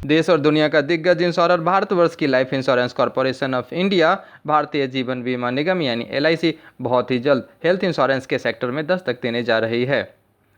देश और दुनिया का दिग्गज इंश्योरर भारतवर्ष की life insurance corporation of India Bharatiya Jeevan बीमा निगम यानी LIC बहुत ही जल्द हेल्थ इंश्योरेंस के सेक्टर में दस्तक देने जा रही है।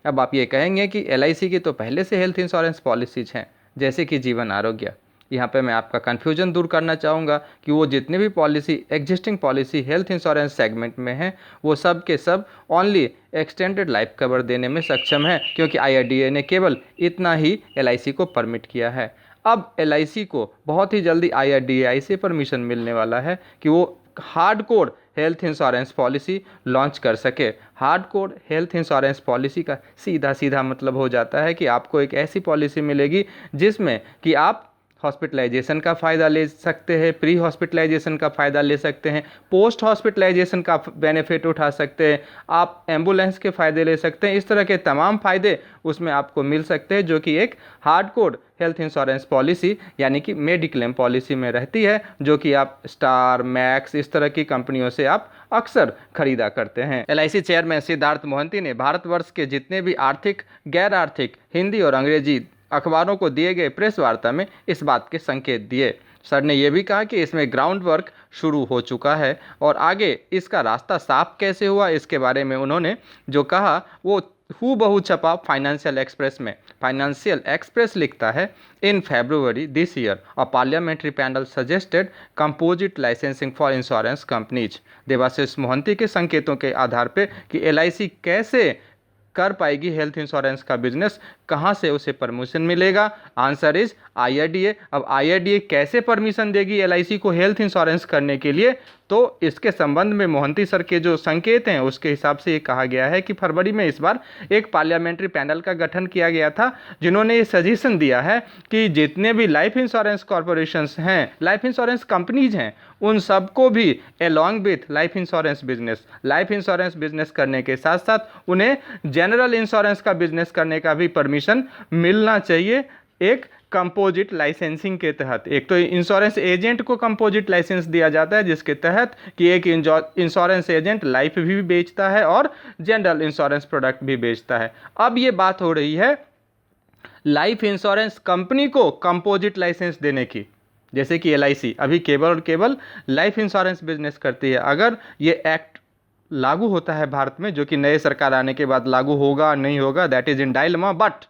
अब आप ये कहेंगे कि LIC की तो पहले से हेल्थ इंश्योरेंस पॉलिसीज हैं, जैसे कि जीवन आरोग्य। यहाँ पे मैं आपका कन्फ्यूजन दूर करना चाहूँगा कि वो जितने भी existing policy health insurance segment में हैं, वो सब के सब ओनली एक्सटेंडेड लाइफ कवर देने में सक्षम है, क्योंकि IRDA ने केवल इतना ही LIC को परमिट किया है। अब LIC को बहुत ही जल्दी IRDAI से परमिशन मिलने वाला है कि वो hardcore health insurance policy launch कर सके। हार्डकोर हेल्थ इंश्योरेंस पॉलिसी का सीधा सीधा मतलब हो जाता है कि आपको एक ऐसी पॉलिसी मिलेगी जिसमें कि आप हॉस्पिटलाइजेशन का फ़ायदा ले सकते हैं, प्री हॉस्पिटलाइजेशन का फ़ायदा ले सकते हैं, पोस्ट हॉस्पिटलाइजेशन का बेनिफिट उठा सकते हैं, आप एम्बुलेंस के फ़ायदे ले सकते हैं। इस तरह के तमाम फ़ायदे उसमें आपको मिल सकते हैं, जो कि एक हार्डकोर हेल्थ इंश्योरेंस पॉलिसी यानी कि मेडिक्लेम पॉलिसी में रहती है, जो कि आप स्टार, मैक्स इस तरह की कंपनियों से आप अक्सर खरीदा करते हैं। LIC चेयरमैन सिद्धार्थ मोहंती ने भारतवर्ष के जितने भी आर्थिक, गैर आर्थिक, हिंदी और अंग्रेजी अखबारों को दिए गए प्रेस वार्ता में इस बात के संकेत दिए। सर ने यह भी कहा कि इसमें ग्राउंड वर्क शुरू हो चुका है और आगे इसका रास्ता साफ कैसे हुआ, इसके बारे में उन्होंने जो कहा वो हूबहू छपा फाइनेंशियल एक्सप्रेस में। फाइनेंशियल एक्सप्रेस लिखता है, in February this year a parliamentary panel suggested composite licensing for insurance companies. Devashish Mohanty के संकेतों के आधार पर कि LIC कैसे कर पाएगी हेल्थ इंश्योरेंस का बिजनेस, कहां से उसे परमिशन मिलेगा, आंसर इज IRDA। अब IRDA कैसे परमिशन देगी LIC को हेल्थ इंश्योरेंस करने के लिए, तो इसके संबंध में मोहंती सर के जो संकेत हैं उसके हिसाब से ये कहा गया है कि फरवरी में इस बार एक पार्लियामेंट्री पैनल का गठन किया गया था, जिन्होंने ये सजेशन दिया है कि जितने भी लाइफ इंश्योरेंस कॉरपोरेशंस हैं, लाइफ इंश्योरेंस कंपनीज हैं, उन सबको भी along with life insurance business करने के साथ साथ उन्हें जनरल इंश्योरेंस का बिजनेस करने का भी परमिशन मिलना चाहिए एक कंपोजिट लाइसेंसिंग के तहत। एक तो इंश्योरेंस एजेंट को कंपोजिट लाइसेंस दिया जाता है, जिसके तहत कि एक इंश्योरेंस एजेंट लाइफ भी बेचता है और जनरल इंश्योरेंस प्रोडक्ट भी बेचता है। अब ये बात हो रही है लाइफ इंश्योरेंस कंपनी को कंपोजिट लाइसेंस देने की, जैसे कि LIC अभी केवल और केवल लाइफ इंश्योरेंस बिजनेस करती है। अगर ये एक्ट लागू होता है भारत में, जो कि नए सरकार आने के बाद लागू होगा नहीं होगा, that is in dilemma, but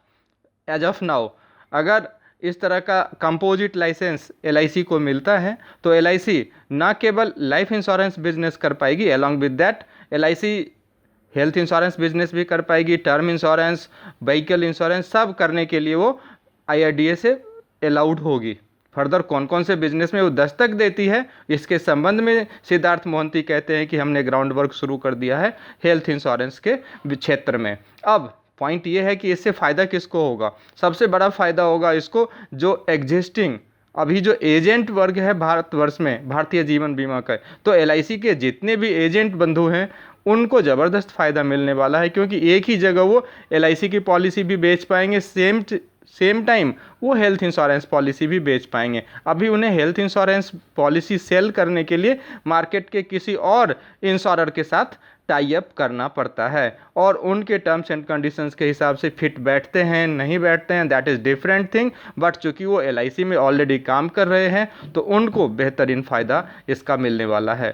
as of now अगर इस तरह का कंपोजिट लाइसेंस LIC को मिलता है तो LIC ना केवल लाइफ इंश्योरेंस बिजनेस कर पाएगी, along with that LIC health insurance business भी कर पाएगी, टर्म इंश्योरेंस, व्हीकल इंश्योरेंस सब करने के लिए वो IRDA से अलाउड होगी। फर्दर कौन कौन से बिजनेस में वो दस्तक देती है, इसके संबंध में सिद्धार्थ मोहंती कहते हैं कि हमने ग्राउंड वर्क शुरू कर दिया है हेल्थ इंश्योरेंस के क्षेत्र में। अब पॉइंट ये है कि इससे फ़ायदा किसको होगा, सबसे बड़ा फ़ायदा होगा इसको जो एग्जिस्टिंग अभी जो एजेंट वर्ग है भारतवर्ष में भारतीय जीवन बीमा का, तो LIC के जितने भी एजेंट बंधु हैं उनको ज़बरदस्त फ़ायदा मिलने वाला है, क्योंकि एक ही जगह वो LIC की पॉलिसी भी बेच पाएंगे, सेम टाइम वो हेल्थ इंश्योरेंस पॉलिसी भी बेच पाएंगे। अभी उन्हें हेल्थ इंश्योरेंस पॉलिसी सेल करने के लिए मार्केट के किसी और इंश्योरर के साथ टाई अप करना पड़ता है और उनके टर्म्स एंड कंडीशंस के हिसाब से फिट बैठते हैं नहीं बैठते हैं, that is different thing. But चूंकि वो LIC में ऑलरेडी काम कर रहे हैं तो उनको बेहतरीन फ़ायदा इसका मिलने वाला है।